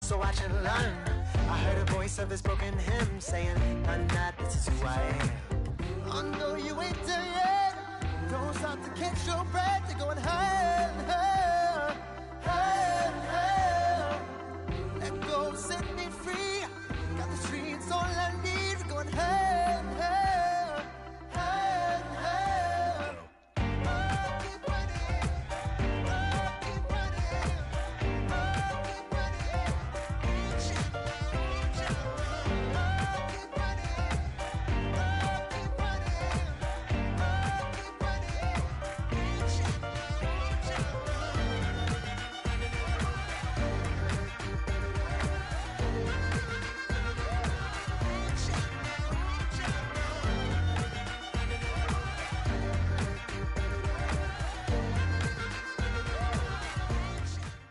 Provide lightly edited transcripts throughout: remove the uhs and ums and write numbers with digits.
so watch and learn. I heard a voice of his broken hymn saying, "None that this is who I am." I know you ain't there yet. Don't stop to catch your breath. You're going higher, higher, higher, higher. Let go, set me free. Got the streets all I need. We're going higher, higher, higher, higher. Oh, keep running. Oh, keep running. Oh, keep running. Reach out, reach out. Oh, keep running. Oh, keep running. Oh, keep running. Reach out,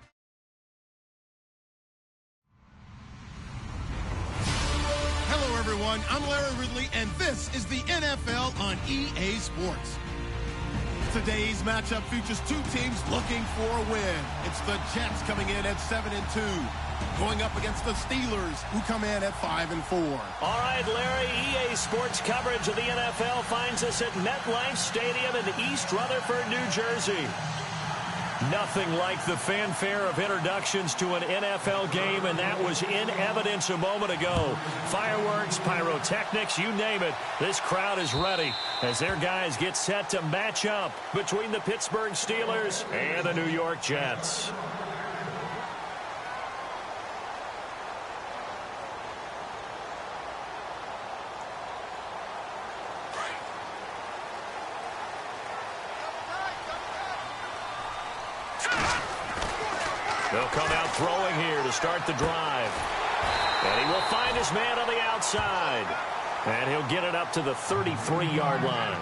reach out. Hello, everyone. I'm Larry Ridley, and this is the NFL on EA Sports. Today's matchup features two teams looking for a win. It's the Jets coming in at 7-2, going up against the Steelers, who come in at 5-4. All right, Larry, EA Sports coverage of the NFL finds us at MetLife Stadium in East Rutherford, New Jersey. Nothing like the fanfare of introductions to an NFL game, and that was in evidence a moment ago. Fireworks, pyrotechnics, you name it. This crowd is ready as their guys get set to match up between the Pittsburgh Steelers and the New York Jets. They'll come out throwing here to start the drive. And he will find his man on the outside. And he'll get it up to the 33-yard line.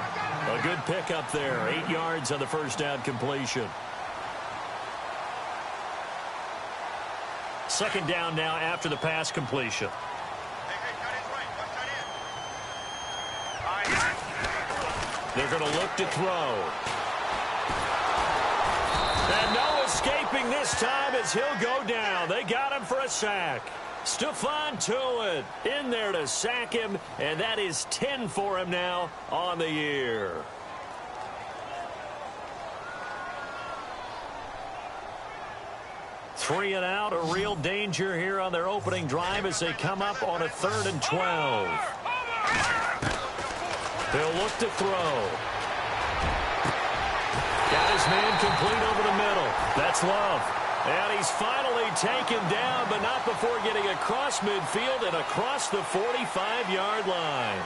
A good pickup there. 8 yards on the first down completion. Second down now after the pass completion. They're going to look to throw. And no escaping this time as he'll go down. They got him for a sack. Stephon Tuitt in there to sack him, and that is 10 for him now on the year. Three and out, a real danger here on their opening drive as they come up on a 3rd and 12. They'll look to throw. Got his man complete over the middle. That's Love. And he's finally taken down, but not before getting across midfield and across the 45-yard line.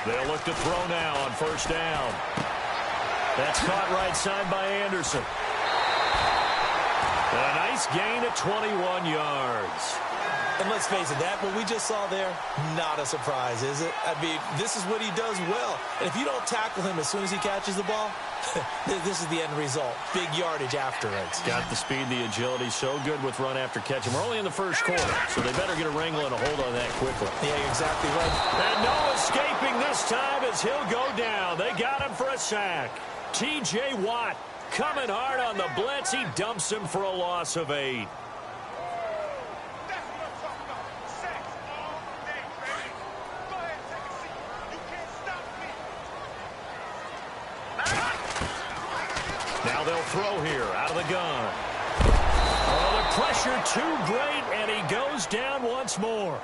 They'll look to throw now on first down. That's caught right side by Anderson. A nice gain at 21 yards. And let's face it, that what we just saw there, not a surprise, is it? I mean, this is what he does well. And if you don't tackle him as soon as he catches the ball, this is the end result. Big yardage afterwards. Got the speed, the agility, so good with run after catch. And we're only in the first quarter, so they better get a wrangle and a hold on that quickly. Yeah, exactly right. And no escaping this time as he'll go down. They got him for a sack. T.J. Watt coming hard on the blitz. He dumps him for a loss of 8. Now they'll throw here out of the gun. Oh, the pressure too great, and he goes down once more.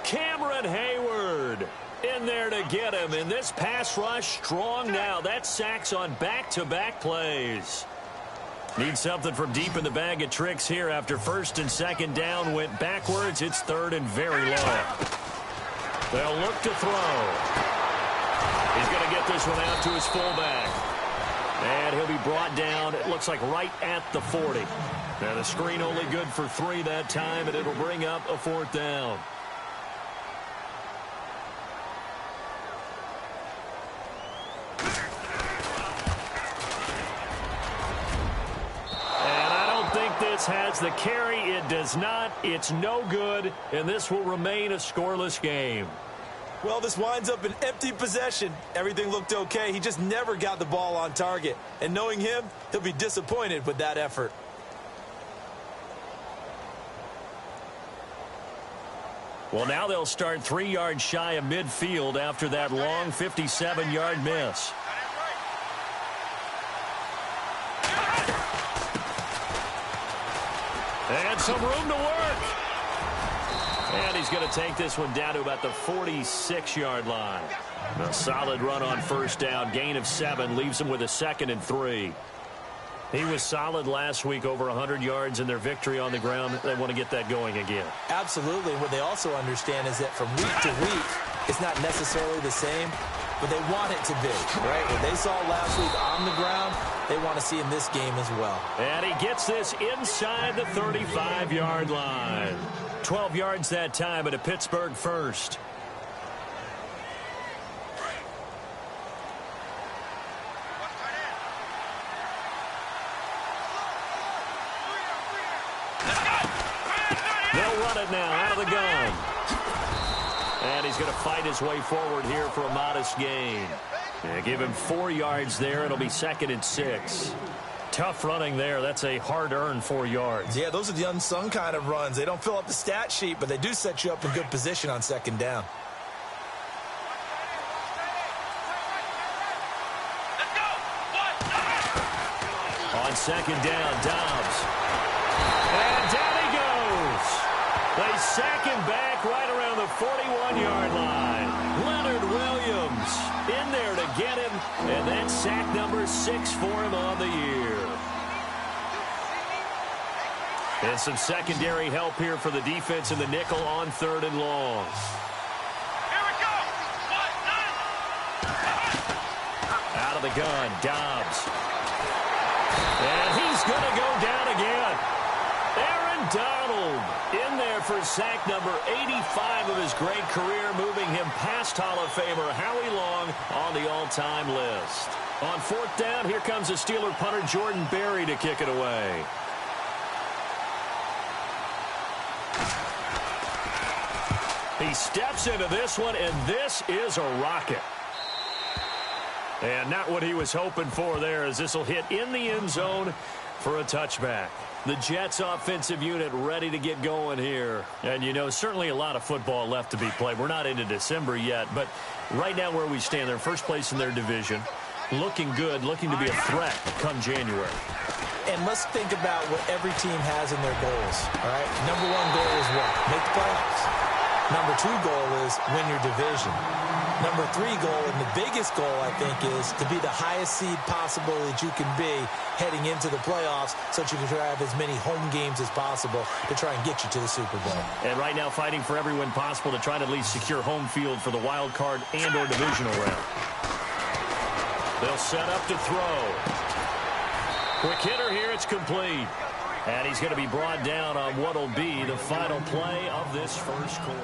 Cameron Hayward in there to get him. And this pass rush strong now. That's sacks on back-to-back plays. Need something from deep in the bag of tricks here after first and second down went backwards. It's 3rd and very low. They'll look to throw. He's going to get this one out to his fullback. And he'll be brought down, it looks like right at the 40. Now the screen only good for 3 that time, and it'll bring up a 4th down. And I don't think this has the carry. It does not. It's no good, and this will remain a scoreless game. Well, this winds up an empty possession. Everything looked okay. He just never got the ball on target. And knowing him, he'll be disappointed with that effort. Well, now they'll start 3 yards shy of midfield after that long 57-yard miss. And some room to work. And he's going to take this one down to about the 46-yard line. A solid run on first down. Gain of 7 leaves him with a 2nd and 3. He was solid last week, over 100 yards in their victory on the ground. They want to get that going again. Absolutely. What they also understand is that from week to week, it's not necessarily the same, but they want it to be, right? What they saw last week on the ground, they want to see in this game as well. And he gets this inside the 35-yard line. 12 yards that time, and a Pittsburgh first. They'll run it now out of the gun. And he's going to fight his way forward here for a modest gain. Yeah, give him 4 yards there. It'll be 2nd and 6. Tough running there. That's a hard-earned 4 yards. Yeah, those are the unsung kind of runs. They don't fill up the stat sheet, but they do set you up in good position on 2nd down. On 2nd down, Dobbs. And down he goes. They sack him back right around the 41-yard line. Leonard Williams in there to get him, and that's sack number 6 for him on the year. And some secondary help here for the defense in the nickel on 3rd and long. Here we go. Out of the gun, Dobbs. And he's going to go down again. Aaron Donald in there for sack number 85 of his great career, moving him past Hall of Famer Howie Long on the all-time list. On 4th down, here comes the Steeler punter Jordan Berry to kick it away. He steps into this one, and this is a rocket. And not what he was hoping for there, as this will hit in the end zone for a touchback. The Jets offensive unit ready to get going here. And, you know, certainly a lot of football left to be played. We're not into December yet, but right now where we stand, they're first place in their division. Looking good, looking to be a threat come January. And let's think about what every team has in their goals, all right? Number 1 goal is what? Make the playoffs. Number 2 goal is win your division. Number 3 goal, and the biggest goal, I think, is to be the highest seed possible that you can be heading into the playoffs so that you can have as many home games as possible to try and get you to the Super Bowl. And right now fighting for every win possible to try to at least secure home field for the wild card and or divisional round. They'll set up to throw. Quick hitter here, it's complete. And he's going to be brought down on what will be the final play of this first quarter.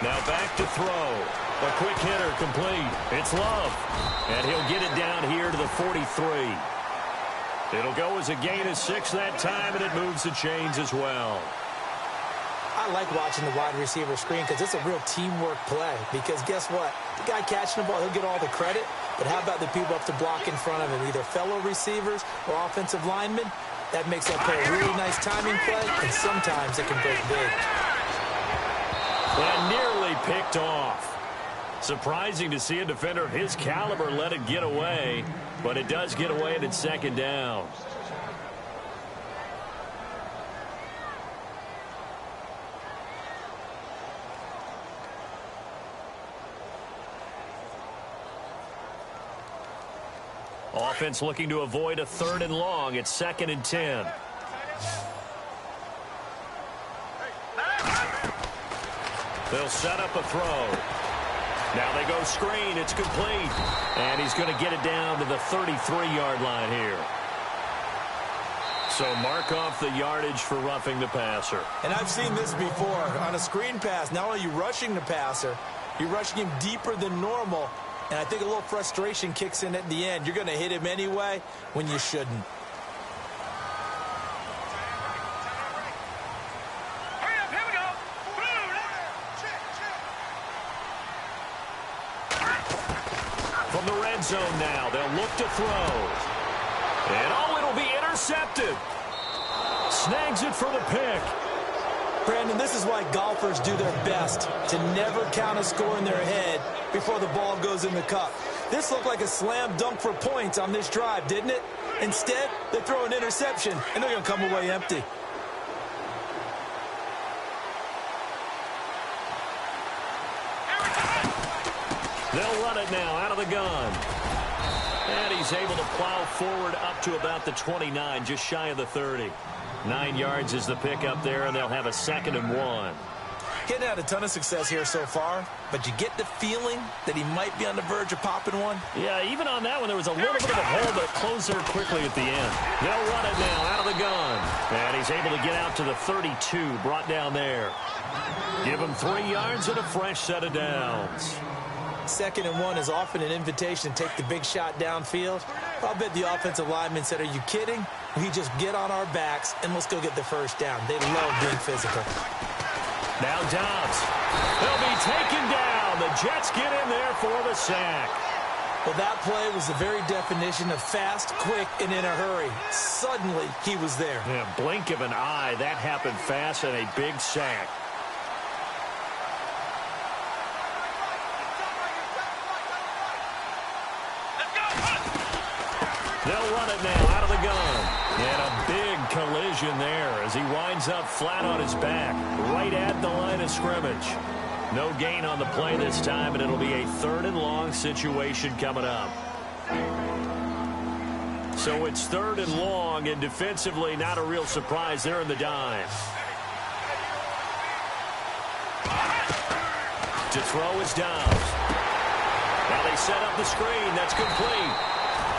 Now back to throw. A quick hitter complete. It's Love. And he'll get it down here to the 43. It'll go as a gain of 6 that time, and it moves the chains as well. I like watching the wide receiver screen because it's a real teamwork play. Because guess what? The guy catching the ball, he'll get all the credit. But how about the people up to block in front of him, either fellow receivers or offensive linemen? That makes that play a really nice timing play, and sometimes it can break big. And nearly picked off. Surprising to see a defender of his caliber let it get away, but it does get away and it's 2nd down. Offense looking to avoid a 3rd and long. It's 2nd and 10. They'll set up a throw. Now they go screen. It's complete. And he's going to get it down to the 33-yard line here. So mark off the yardage for roughing the passer. And I've seen this before. On a screen pass, not only are you rushing the passer, You're rushing him deeper than normal, and I think a little frustration kicks in at the end. You're going to hit him anyway when you shouldn't. From the red zone now, they'll look to throw. And oh, it'll be intercepted. Snags it for the pick. Brandon, this is why golfers do their best to never count a score in their head before the ball goes in the cup. This looked like a slam dunk for points on this drive, didn't it? Instead, they throw an interception, and they're going to come away empty. They'll run it now out of the gun. And he's able to plow forward up to about the 29, just shy of the 30. 9 yards is the pick up there, and they'll have a 2nd and 1. Getting had a ton of success here so far, but you get the feeling that he might be on the verge of popping one. Yeah, even on that one, there was a little bit of a hole, but it closed there quickly at the end. They'll run it now out of the gun. And he's able to get out to the 32, brought down there. Give him 3 yards and a fresh set of downs. 2nd and 1 is often an invitation to take the big shot downfield. I'll bet the offensive lineman said, are you kidding? We just get on our backs and let's go get the first down. They love being physical. Now Dobbs. They'll be taken down. The Jets get in there for the sack. Well, that play was the very definition of fast, quick, and in a hurry. Suddenly, he was there. Yeah, blink of an eye. That happened fast and a big sack. They'll run it now out of the gun. And a big collision there as he winds up flat on his back, right at the line of scrimmage. No gain on the play this time, and it'll be a 3rd and long situation coming up. So it's 3rd and long, and defensively not a real surprise. They're in the dime. To throw is Dobbs. Now they set up the screen. That's complete.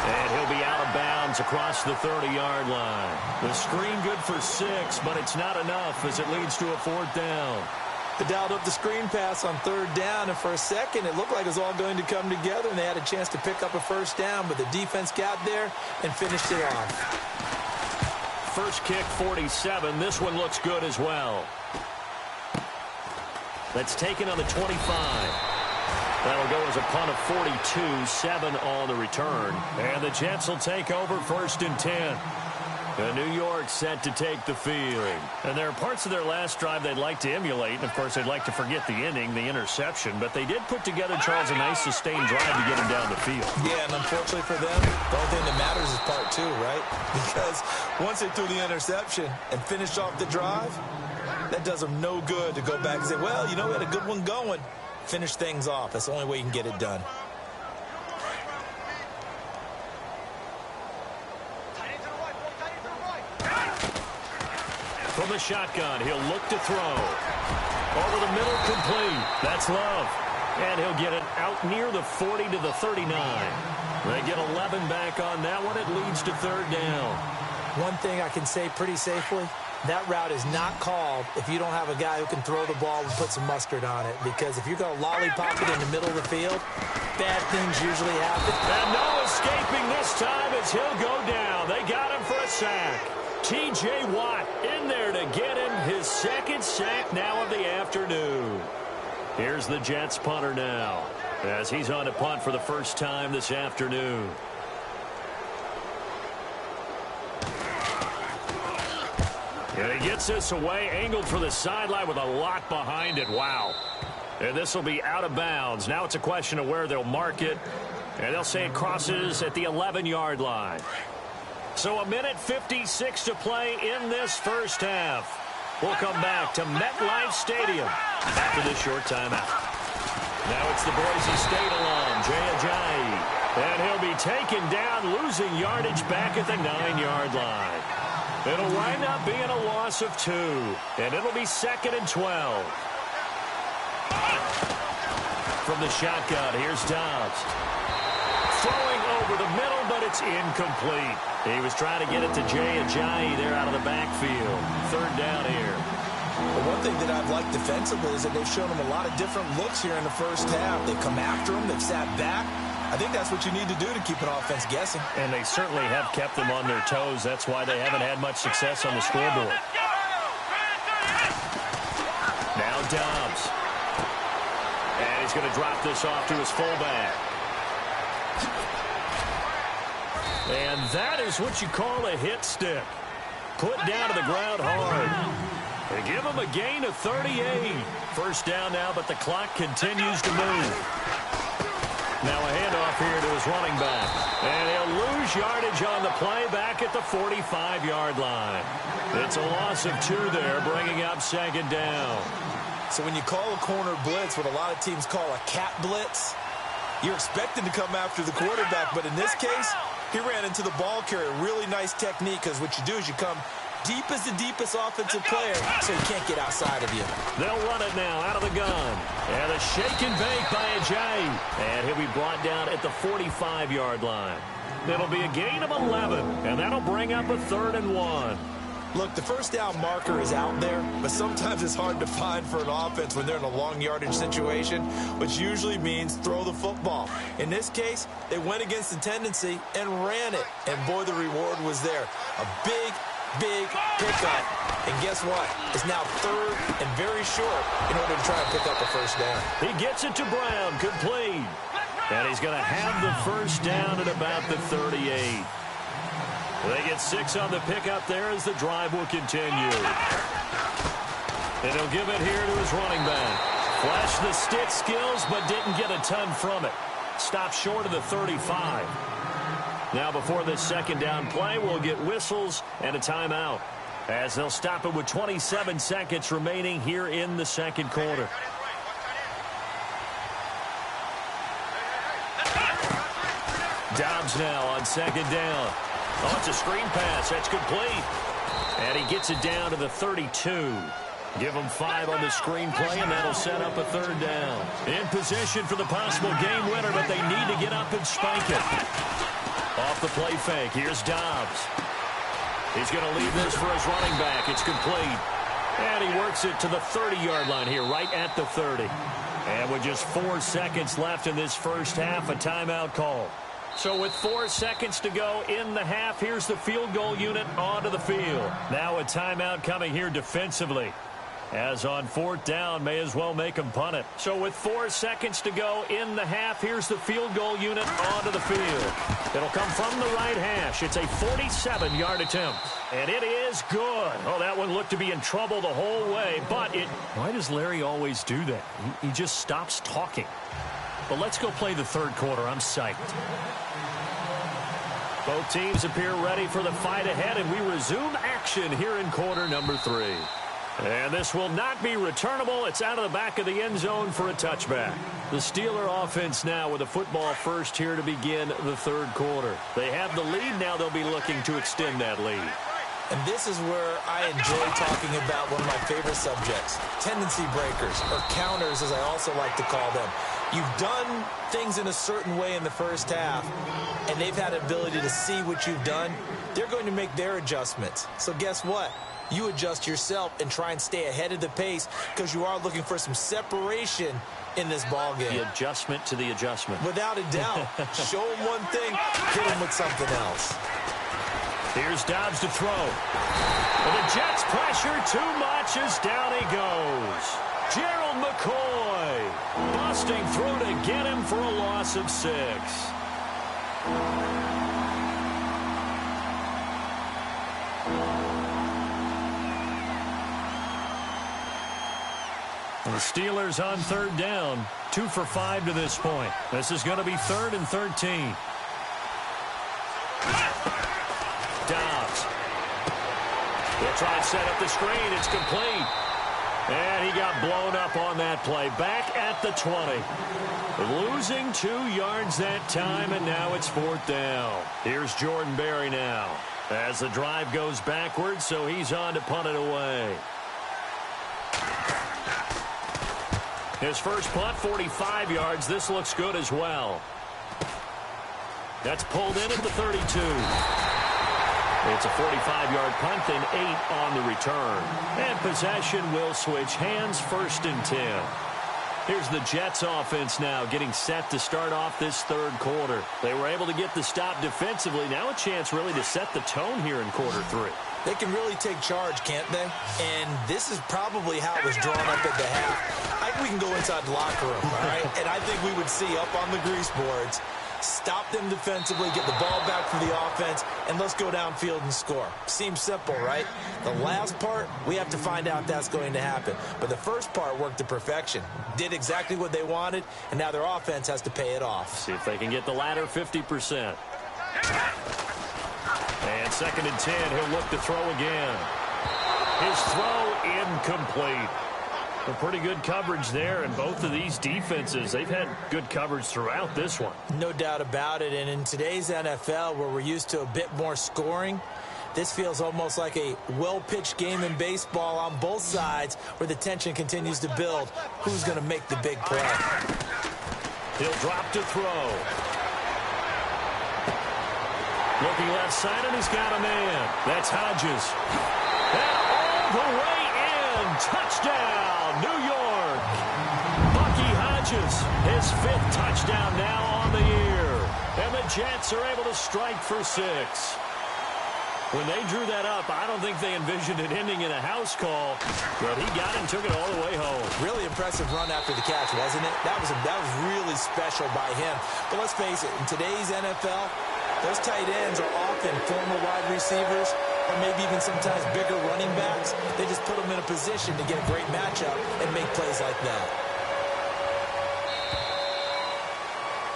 And he'll be out of bounds across the 30-yard line. The screen good for 6, but it's not enough as it leads to a 4th down. They dialed up the screen pass on 3rd down, and for a second it looked like it was all going to come together, and they had a chance to pick up a 1st down, but the defense got there and finished it off. First kick, 47. This one looks good as well. That's taken on the 25. That'll go as a punt of 42, 7 on the return. And the Jets will take over 1st and 10. And New York set to take the field. And there are parts of their last drive they'd like to emulate. And, of course, they'd like to forget the inning, the interception. But they did put together, Charles, a nice sustained drive to get him down the field. Yeah, and unfortunately for them, the only thing that matters is part 2, right? Because once they threw the interception and finished off the drive, that does them no good to go back and say, well, you know, we had a good one going. Finish things off. That's the only way you can get it done. From the shotgun, he'll look to throw. Over the middle, complete. That's Love. And he'll get it out near the 40 to the 39. They get 11 back on that one. It leads to 3rd down. One thing I can say pretty safely, that route is not called if you don't have a guy who can throw the ball and put some mustard on it. Because if you're going to lollipop it in the middle of the field, bad things usually happen. And no escaping this time as he'll go down. They got him for a sack. T.J. Watt in there to get him his 2nd sack now of the afternoon. Here's the Jets punter now as he's on a punt for the first time this afternoon. And he gets this away, angled for the sideline with a lot behind it. Wow. And this will be out of bounds. Now it's a question of where they'll mark it. And they'll say it crosses at the 11-yard line. So 1:56 to play in this first half. We'll come back to MetLife Stadium after this short timeout. Now it's the Boise State alum, Jay Ajayi. And he'll be taken down, losing yardage back at the 9-yard line. It'll wind up being a loss of 2. And it'll be 2nd and 12. From the shotgun, here's Dobbs. Throwing over the middle, but it's incomplete. He was trying to get it to Jay Ajayi there out of the backfield. 3rd down here. But one thing that I've liked defensively is that they've shown them a lot of different looks here in the first half. They've come after them. They've sat back. I think that's what you need to do to keep an offense guessing. And they certainly have kept them on their toes. That's why they haven't had much success on the scoreboard. Now Bootz. And he's going to drop this off to his fullback. And that is what you call a hit stick. Put down to the ground hard. They give him a gain of 38. First down now, but the clock continues to move. Now a handoff here to his running back. And he'll lose yardage on the play back at the 45-yard line. It's a loss of 2 there, bringing up second down. So when you call a corner blitz, what a lot of teams call a cat blitz, you're expected to come after the quarterback. But in this case, he ran into the ball carrier. Really nice technique, because what you do is you come deep as the deepest offensive player, so he can't get outside of you. They'll run it now out of the gun. And a shake and bake by Ajayi. And he'll be brought down at the 45-yard line. It'll be a gain of 11, and that'll bring up a 3rd and 1. Look, the first down marker is out there, but sometimes it's hard to find for an offense when they're in a long yardage situation, which usually means throw the football. In this case, they went against the tendency and ran it. And boy, the reward was there. A big pickup. And guess what? It's now 3rd and very short in order to try and pick up a first down. He gets it to Brown, complete. And he's going to have the first down at about the 38. They get 6 on the pickup there as the drive will continue. And he'll give it here to his running back. Flashed the stick skills, but didn't get a ton from it. Stopped short of the 35. Now before this second down play, we'll get whistles and a timeout, as they'll stop it with 27 seconds remaining here in the second quarter. Dobbs now on second down. Oh, it's a screen pass. That's complete. And he gets it down to the 32. Give him 5 on the screen play, and that'll set up a 3rd down. In position for the possible game winner, but they need to get up and spike it. Off the play fake, here's Dobbs. He's going to leave this for his running back. It's complete. And he works it to the 30-yard line here, right at the 30. And with just 4 seconds left in this first half, a timeout call. So with 4 seconds to go in the half, here's the field goal unit onto the field. Now a timeout coming here defensively. As on 4th down, may as well make him punt it. So with 4 seconds to go in the half, here's the field goal unit onto the field. It'll come from the right hash. It's a 47-yard attempt. And it is good. Oh, that one looked to be in trouble the whole way, but it... Why does Larry always do that? He just stops talking. But let's go play the 3rd quarter. I'm psyched. Both teams appear ready for the fight ahead, and we resume action here in quarter number 3. And this will not be returnable. It's out of the back of the end zone for a touchback. The Steeler offense now with the football first here to begin the 3rd quarter. They have the lead. Now they'll be looking to extend that lead. And this is where I enjoy talking about one of my favorite subjects, tendency breakers, or counters as I also like to call them. You've done things in a certain way in the first half, and they've had the ability to see what you've done. They're going to make their adjustments. So guess what? You adjust yourself and try and stay ahead of the pace, because you are looking for some separation in this ball game. The adjustment to the adjustment. Without a doubt. Show them one thing, hit them with something else. Here's Dobbs to throw. And the Jets pressure too much as down he goes. Gerald McCoy busting through to get him for a loss of 6. The Steelers on 3rd down. 2 for 5 to this point. This is going to be 3rd and 13. Dobbs. They'll try and set up the screen. It's complete. And he got blown up on that play. Back at the 20. Losing 2 yards that time, and now it's 4th down. Here's Jordan Berry now as the drive goes backwards, so he's on to punt it away. His first punt, 45 yards. This looks good as well. That's pulled in at the 32. It's a 45-yard punt and 8 on the return. And possession will switch hands, 1st and 10. Here's the Jets offense now getting set to start off this third quarter. They were able to get the stop defensively. Now a chance really to set the tone here in quarter 3. They can really take charge, can't they? And this is probably how it was drawn up at the half. I think we can go inside the locker room, all right? And I think we would see up on the grease boards, stop them defensively, get the ball back for the offense, and let's go downfield and score. Seems simple, right? The last part, we have to find out if that's going to happen. But the first part worked to perfection. Did exactly what they wanted, and now their offense has to pay it off. See if they can get the latter 50%. And 2nd and 10, he'll look to throw again. His throw incomplete. A pretty good coverage there, and both of these defenses, they've had good coverage throughout this one. No doubt about it, and in today's NFL, where we're used to a bit more scoring, this feels almost like a well-pitched game in baseball on both sides where the tension continues to build. Who's going to make the big play? He'll drop to throw. Looking left side, and he's got a man. That's Hodges. And all the way in. Touchdown, New York. Bucky Hodges, his 5th touchdown now on the year. And the Jets are able to strike for 6. When they drew that up, I don't think they envisioned it ending in a house call, but he got it and took it all the way home. Really impressive run after the catch, wasn't it? That was really special by him. But let's face it, in today's NFL, those tight ends are often former wide receivers or maybe even sometimes bigger running backs. They just put them in a position to get a great matchup and make plays like that.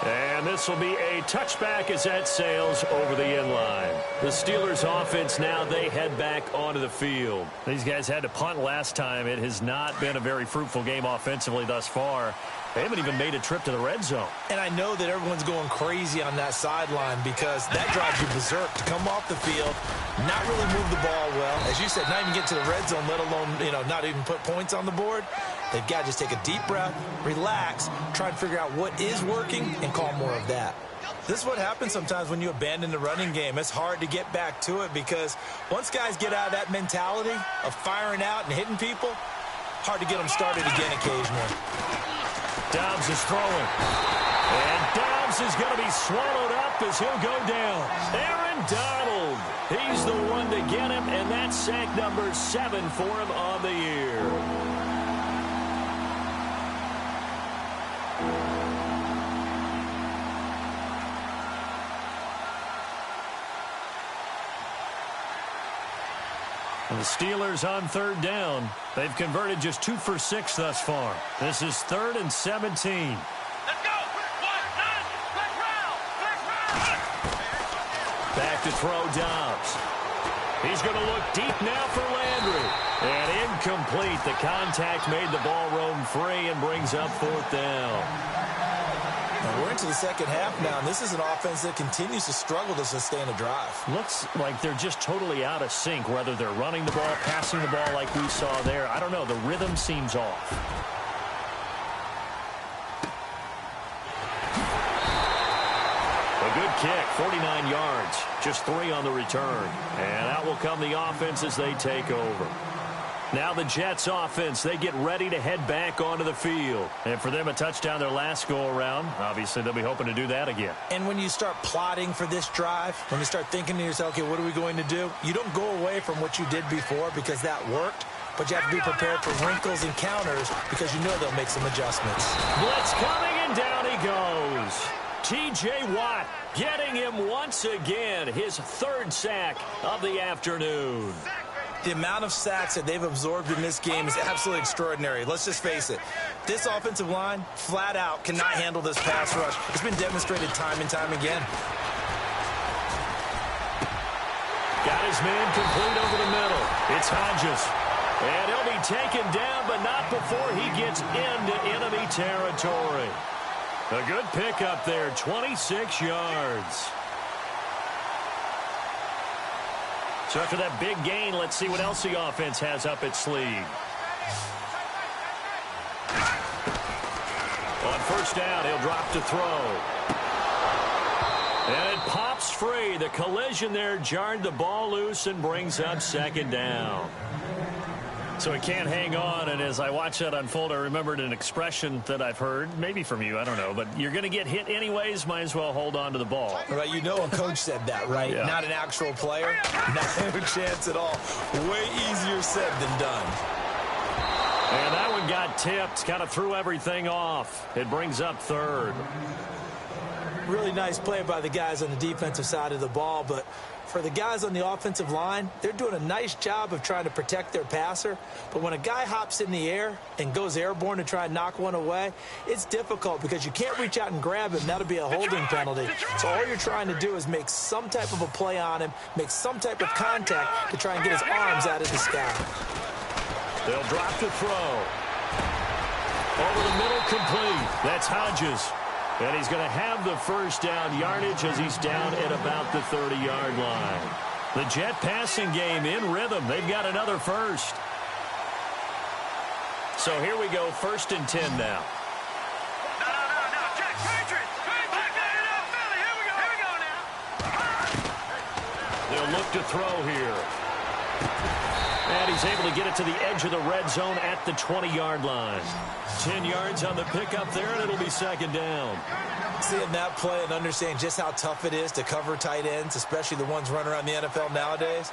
And this will be a touchback as that sails over the end line. The Steelers offense now, they head back onto the field. These guys had to punt last time. It has not been a very fruitful game offensively thus far. They haven't even made a trip to the red zone. And I know that everyone's going crazy on that sideline because that drives you berserk to come off the field, not really move the ball well. As you said, not even get to the red zone, let alone, not even put points on the board. They've got to just take a deep breath, relax, try and figure out what is working, and call more of that. This is what happens sometimes when you abandon the running game. It's hard to get back to it because once guys get out of that mentality of firing out and hitting people, hard to get them started again occasionally. Dobbs is throwing. And Dobbs is going to be swallowed up as he'll go down. Aaron Donald. He's the one to get him, and that's sack number 7 for him on the year. And the Steelers on 3rd down. They've converted just 2 for 6 thus far. This is 3rd and 17. Let's go! Back to throw Dobbs. He's going to look deep now for Landry. And incomplete. The contact made the ball roam free and brings up 4th down. Now we're into the second half now, and this is an offense that continues to struggle to sustain a drive. Looks like they're just totally out of sync, whether they're running the ball, passing the ball like we saw there. I don't know. The rhythm seems off. A good kick, 49 yards, just 3 on the return. And out will come the offense as they take over. Now the Jets offense, they get ready to head back onto the field. And for them, a touchdown their last go-around. Obviously, they'll be hoping to do that again. And when you start plotting for this drive, when you start thinking to yourself, okay, what are we going to do? You don't go away from what you did before because that worked. But you have to be prepared for wrinkles and counters because you know they'll make some adjustments. Blitz coming, and down he goes. T.J. Watt getting him once again, his 3rd sack of the afternoon. The amount of sacks that they've absorbed in this game is absolutely extraordinary. Let's just face it. This offensive line, flat out, cannot handle this pass rush. It's been demonstrated time and time again. Got his man complete over the middle. It's Hodges. And he'll be taken down, but not before he gets into enemy territory. A good pickup there, 26 yards. So after that big gain, let's see what else the offense has up its sleeve. On 1st down, he'll drop to throw. And it pops bursts free. The collision there jarred the ball loose and brings up second down. So he can't hang on, and as I watch that unfold, I remembered an expression that I've heard, maybe from you, I don't know, but you're going to get hit anyways, might as well hold on to the ball. Right, you know a coach said that, right? Yeah. Not an actual player. Not a chance at all. Way easier said than done. And that one got tipped, kind of threw everything off. It brings up third. Really nice play by the guys on the defensive side of the ball, but for the guys on the offensive line, they're doing a nice job of trying to protect their passer. But when a guy hops in the air and goes airborne to try and knock one away, it's difficult because you can't reach out and grab him. That'll be a holding penalty. So all you're trying to do is make some type of a play on him, make some type of contact to try and get his arms out of the sky. They'll drop to throw. Over the middle, complete. That's Hodges. And he's going to have the first down yardage as he's down at about the 30-yard line. The Jet passing game in rhythm. They've got another first. So here we go, 1st and 10 now. No, check, Patriots. Back there, Philly. Here we go now. They'll look to throw here. And he's able to get it to the edge of the red zone at the 20-yard line. 10 yards on the pickup there, and it'll be second down. Seeing that play and understanding just how tough it is to cover tight ends, especially the ones running around the NFL nowadays,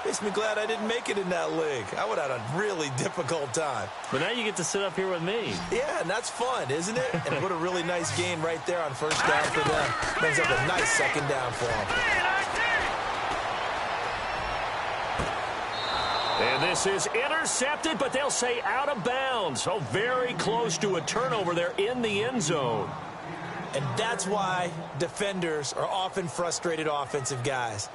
makes me glad I didn't make it in that league. I would have had a really difficult time. But now you get to sit up here with me. Yeah, and that's fun, isn't it? And what a really nice gain right there on first down for them. Brings up a nice second down for them. And this is intercepted, but they'll say out of bounds. So very close to a turnover there in the end zone. And that's why defenders are often frustrated offensive guys.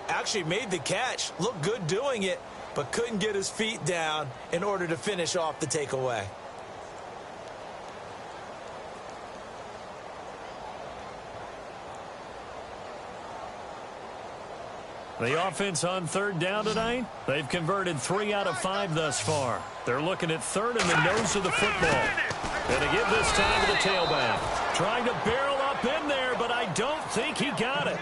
Actually made the catch, looked good doing it, but couldn't get his feet down in order to finish off the takeaway. The offense on third down tonight, they've converted 3 out of 5 thus far. They're looking at third in the nose of the football. And to give this time to the tailback. Trying to barrel up in there, but I don't think he got it.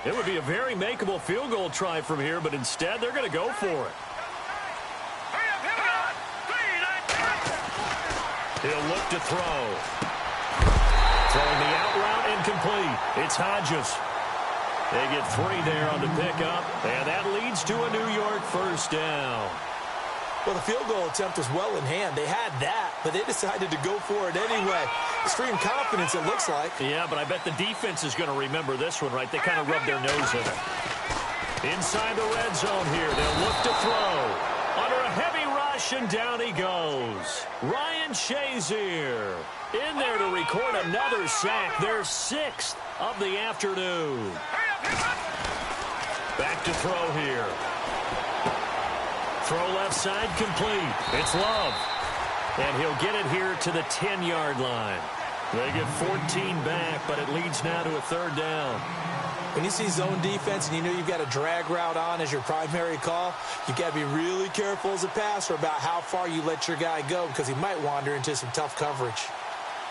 It would be a very makeable field goal try from here, but instead they're going to go for it. He'll look to throw. Throwing the out route incomplete. It's Hodges. They get 3 there on the pickup, and that leads to a New York first down. Well, the field goal attempt was well in hand. They had that, but they decided to go for it anyway. Extreme confidence, it looks like. Yeah, but I bet the defense is going to remember this one, right? They kind of rubbed their nose in it. Inside the red zone here, they'll look to throw. Under a heavy rush, and down he goes. Ryan Shazier in there to record another sack. Their 6th of the afternoon. Back to throw here. Throw left side complete. It's Love. And he'll get it here to the 10-yard line. They get 14 back, but it leads now to a third down. When you see zone defense and you know you've got a drag route on as your primary call, you've got to be really careful as a passer about how far you let your guy go because he might wander into some tough coverage.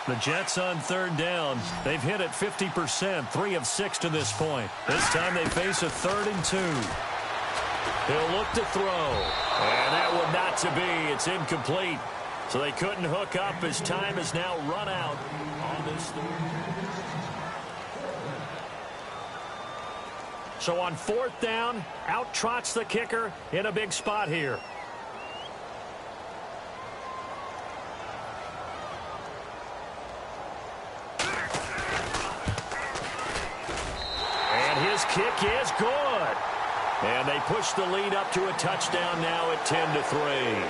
The Jets on third down. They've hit it 50%, 3 of 6 to this point. This time they face a 3rd and 2. He'll look to throw. And that one not to be. It's incomplete. So they couldn't hook up as time is now run out on this third. So on 4th down, out trots the kicker in a big spot here. And his kick is good. And they push the lead up to a touchdown now at 10-3.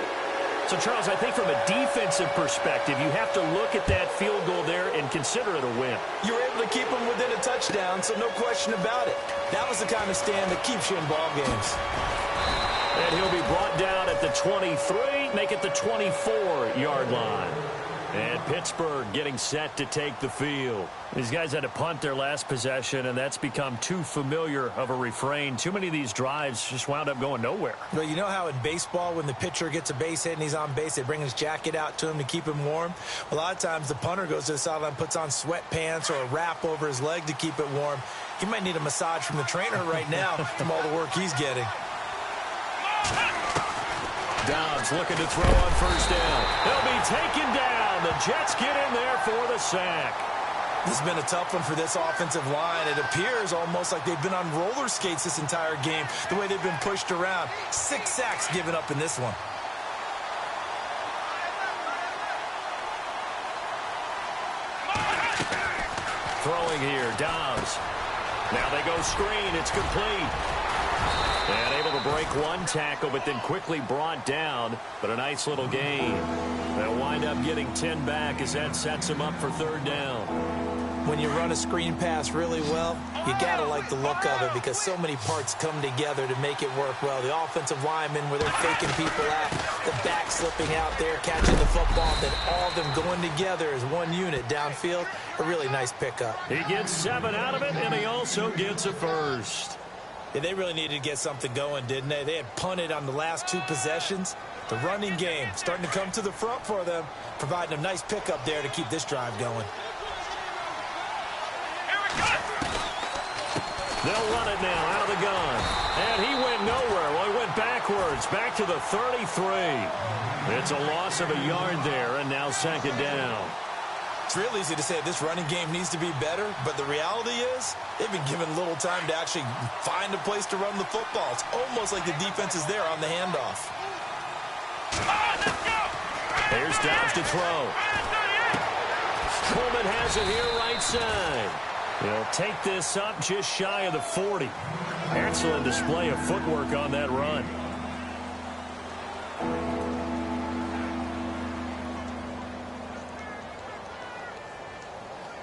So, Charles, I think from a defensive perspective, you have to look at that field goal there and consider it a win. You were able to keep them within a touchdown, so no question about it. That was the kind of stand that keeps you in ball games. And he'll be brought down at the 23, make it the 24-yard line. And Pittsburgh getting set to take the field. These guys had to punt their last possession, and that's become too familiar of a refrain. Too many of these drives just wound up going nowhere. Well, you know how in baseball when the pitcher gets a base hit and he's on base, they bring his jacket out to him to keep him warm? A lot of times the punter goes to the sideline, puts on sweatpants or a wrap over his leg to keep it warm. He might need a massage from the trainer right now from all the work he's getting. Dobbs looking to throw on first down. They'll be taken down. The Jets get in there for the sack. This has been a tough one for this offensive line. It appears almost like they've been on roller skates this entire game, the way they've been pushed around. 6 sacks given up in this one. Throwing here, Dobbs. Now they go screen. It's complete. And able to break one tackle, but then quickly brought down. But a nice little gain. They'll wind up getting 10 back as that sets them up for third down. When you run a screen pass really well, you got to like the look of it because so many parts come together to make it work well. The offensive linemen where they're faking people out, the back slipping out there, catching the football, then all of them going together as one unit downfield. A really nice pickup. He gets 7 out of it, and he also gets a first. Yeah, they really needed to get something going, didn't they? They had punted on the last 2 possessions. The running game starting to come to the front for them, providing a nice pickup there to keep this drive going. They'll run it now out of the gun. And he went nowhere. Well, he went backwards, back to the 33. It's a loss of a yard there, and now second down. It's real easy to say this running game needs to be better, but the reality is they've been given little time to actually find a place to run the football. It's almost like the defense is there on the handoff. Here's Dobbs to throw. Coleman has it here right side. He'll take this up just shy of the 40. Excellent display of footwork on that run.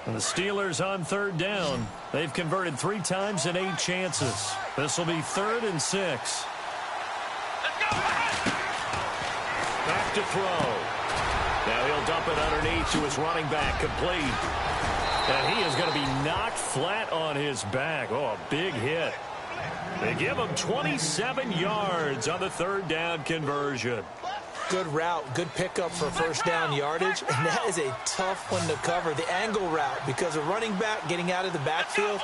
And the Steelers on third down. They've converted 3 times in 8 chances. This will be 3rd and 6. Back to throw. Now he'll dump it underneath to his running back, complete. And he is going to be knocked flat on his back. Oh, a big hit. They give him 27 yards on the 3rd down conversion. Good route, good pickup for first down yardage, and that is a tough one to cover, the angle route, because a running back getting out of the backfield,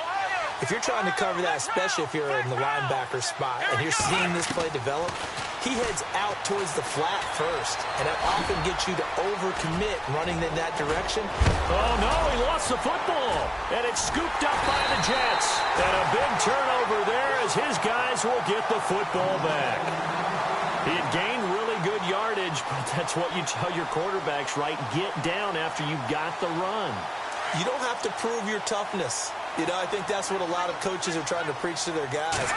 if you're trying to cover that, especially if you're in the linebacker spot and you're seeing this play develop, he heads out towards the flat first, and that often gets you to overcommit running in that direction. Oh, no, he lost the football, and it's scooped up by the Jets. And a big turnover there as his guys will get the football back. He had gained really good yardage, but that's what you tell your quarterbacks, right? Get down after you got the run. You don't have to prove your toughness. You know, I think that's what a lot of coaches are trying to preach to their guys.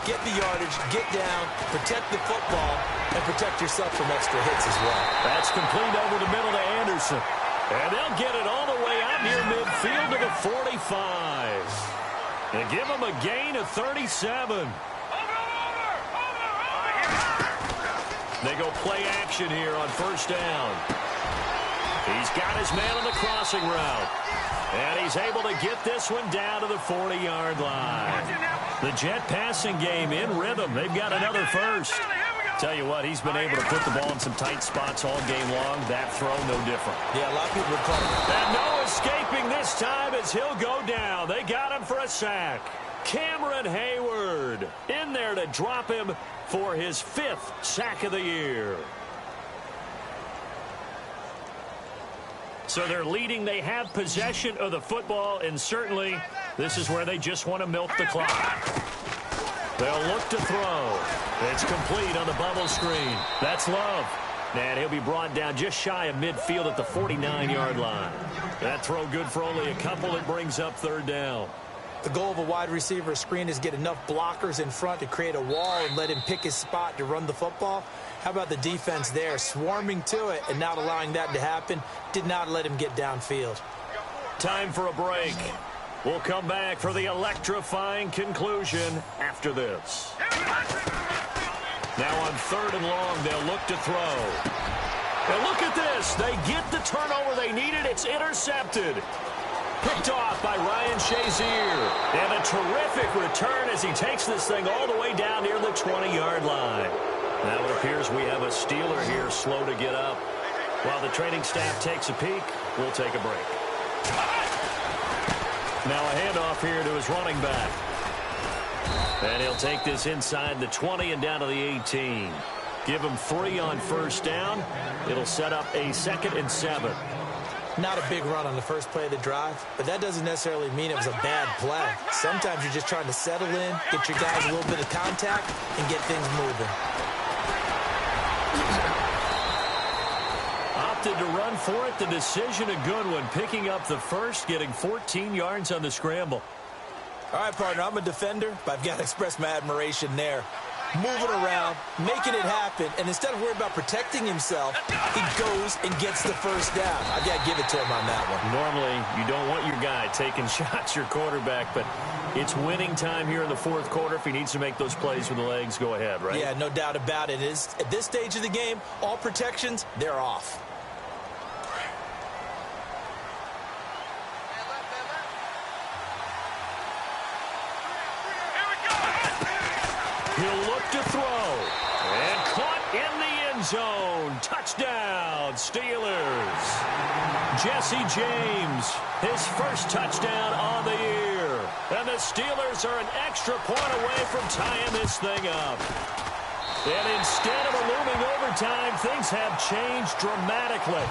Get the yardage, get down, protect the football, and protect yourself from extra hits as well. That's complete over the middle to Anderson. And they'll get it all the way out near midfield to the 45. And give them a gain of 37. They go play action here on first down. He's got his man on the crossing route. And he's able to get this one down to the 40-yard line. The Jet passing game in rhythm. They've got another first. Tell you what, he's been able to put the ball in some tight spots all game long. That throw, no different. Yeah, a lot of people would call it. And no escaping this time as he'll go down. They got him for a sack. Cameron Hayward in there to drop him for his 5th sack of the year. So they're leading. They have possession of the football, and certainly this is where they just want to milk the clock. They'll look to throw. It's complete on the bubble screen. That's Love. And he'll be brought down just shy of midfield at the 49-yard line. That throw good for only a couple. It brings up third down. The goal of a wide receiver screen is get enough blockers in front to create a wall and let him pick his spot to run the football. How about the defense there, swarming to it and not allowing that to happen? Did not let him get downfield. Time for a break. We'll come back for the electrifying conclusion after this. Now on 3rd and long, they'll look to throw. And look at this. They get the turnover they needed. It's intercepted. Picked off by Ryan Shazier. And a terrific return as he takes this thing all the way down near the 20-yard line. Now it appears we have a Steeler here slow to get up. While the training staff takes a peek, we'll take a break. Now a handoff here to his running back. And he'll take this inside the 20 and down to the 18. Give him 3 on first down. It'll set up a 2nd and 7. Not a big run on the first play of the drive, but that doesn't necessarily mean it was a bad play. Sometimes you're just trying to settle in, get your guys a little bit of contact, and get things moving. Opted to run for it. The decision a good one. Picking up the first, getting 14 yards on the scramble. All right, partner, I'm a defender, but I've got to express my admiration there. Moving around, making it happen, and instead of worrying about protecting himself, he goes and gets the first down. I've got to give it to him on that one. Normally, you don't want your guy taking shots, your quarterback, but it's winning time here in the fourth quarter. If he needs to make those plays with the legs, go ahead, right? Yeah, no doubt about it. At this stage of the game, all protections, they're off. He'll look to throw. And caught in the end zone. Touchdown, Steelers. Jesse James, his first touchdown on the year. And the Steelers are an extra point away from tying this thing up. And instead of a looming overtime, things have changed dramatically.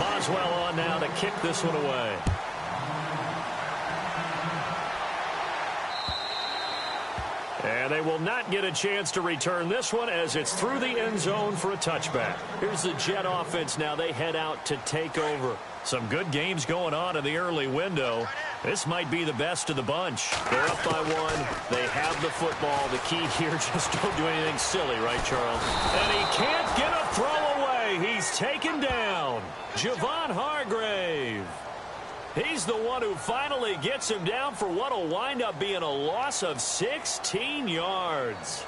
Boswell on now to kick this one away. And they will not get a chance to return this one as it's through the end zone for a touchback. Here's the Jet offense now. They head out to take over. Some good games going on in the early window. This might be the best of the bunch. They're up by 1. They have the football. The key here, just don't do anything silly, right, Charles? And he can't get a throw away. He's taken down. Javon Hargrave. He's the one who finally gets him down for what will wind up being a loss of 16 yards.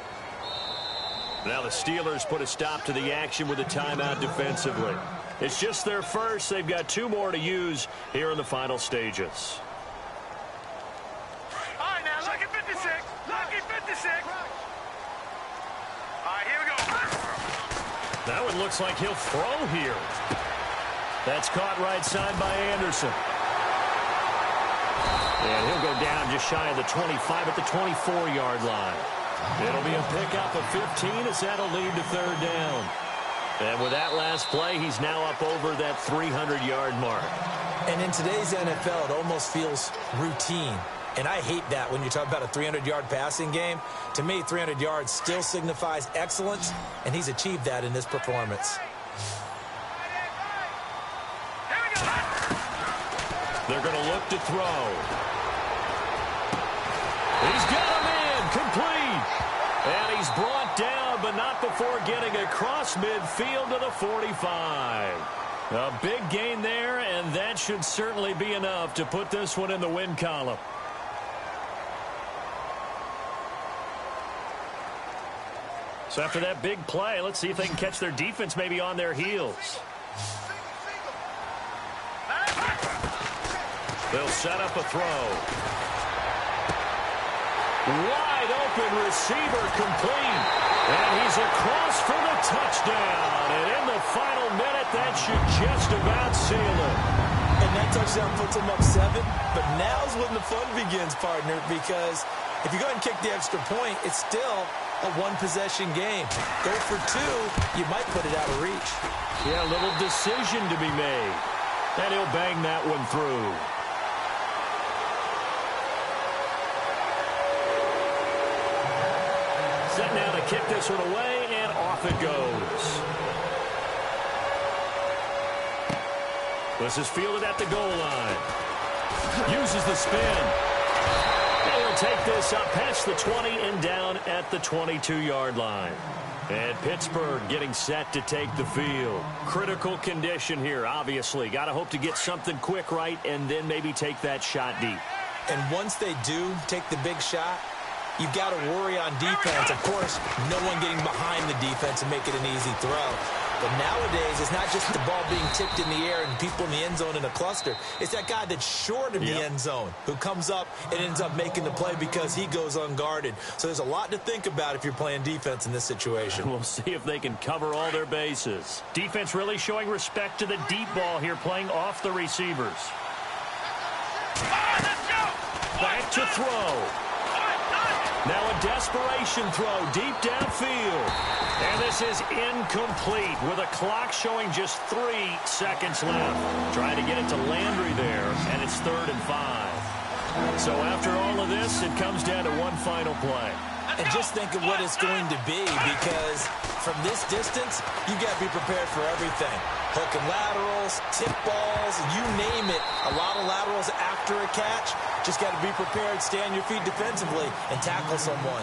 Now the Steelers put a stop to the action with a timeout defensively. It's just their first. They've got 2 more to use here in the final stages. All right, now, lucky 56. Lucky 56. All right, here we go. That one looks like he'll throw here. That's caught right side by Anderson. And he'll go down just shy of the 25 at the 24-yard line. It'll be a pickup of 15 as that'll lead to 3rd down. And with that last play, he's now up over that 300-yard mark. And in today's NFL, it almost feels routine. And I hate that when you talk about a 300-yard passing game. To me, 300 yards still signifies excellence, and he's achieved that in this performance. They're going to look to throw. He's got him in, complete. And he's brought down, but not before getting across midfield to the 45. A big gain there, and that should certainly be enough to put this one in the win column. So after that big play, let's see if they can catch their defense maybe on their heels. They'll set up a throw. Wide open receiver complete. And he's across for the touchdown. And in the final minute, that should just about seal it. And that touchdown puts him up 7. But now's when the fun begins, partner, because if you go ahead and kick the extra point, it's still a one-possession game. Go for 2, you might put it out of reach. Yeah, a little decision to be made. And he'll bang that one through. Set now to kick this one away, and off it goes. This is fielded at the goal line. Uses the spin. And he'll take this up past the 20 and down at the 22-yard line. And Pittsburgh getting set to take the field. Critical condition here, obviously. Got to hope to get something quick right and then maybe take that shot deep. And once they do take the big shot, you've got to worry on defense. Of course, no one getting behind the defense and make it an easy throw. But nowadays, it's not just the ball being tipped in the air and people in the end zone in a cluster. It's that guy that's short of the end zone who comes up and ends up making the play because he goes unguarded. So there's a lot to think about if you're playing defense in this situation. We'll see if they can cover all their bases. Defense really showing respect to the deep ball here, playing off the receivers. Back to throw. Now a desperation throw deep downfield. And this is incomplete with a clock showing just 3 seconds left. Trying to get it to Landry there, and it's 3rd and 5. So after all of this, it comes down to one final play. And just think of what it's going to be, because from this distance, you got to be prepared for everything. Hook and laterals, tip balls, you name it. A lot of laterals after a catch. Just got to be prepared, stay on your feet defensively, and tackle someone.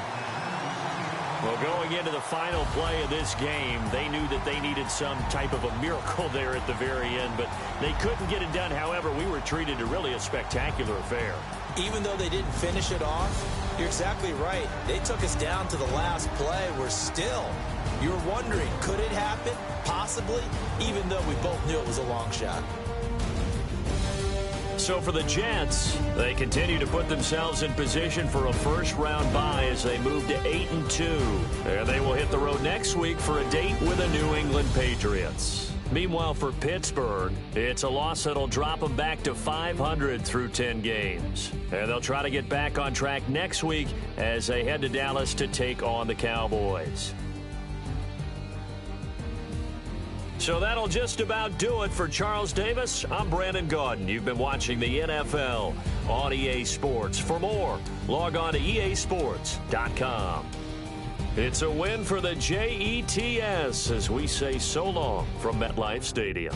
Well, going into the final play of this game, they knew that they needed some type of a miracle there at the very end, but they couldn't get it done. However, we were treated to really a spectacular affair. Even though they didn't finish it off, you're exactly right. They took us down to the last play. We're still, you're wondering, could it happen? Possibly, even though we both knew it was a long shot. So for the Jets, they continue to put themselves in position for a first-round bye as they move to 8-2. And they will hit the road next week for a date with the New England Patriots. Meanwhile, for Pittsburgh, it's a loss that'll drop them back to 500 through 10 games. And they'll try to get back on track next week as they head to Dallas to take on the Cowboys. So that'll just about do it for Charles Davis. I'm Brandon Gaudin. You've been watching the NFL on EA Sports. For more, log on to easports.com. It's a win for the Jets as we say so long from MetLife Stadium.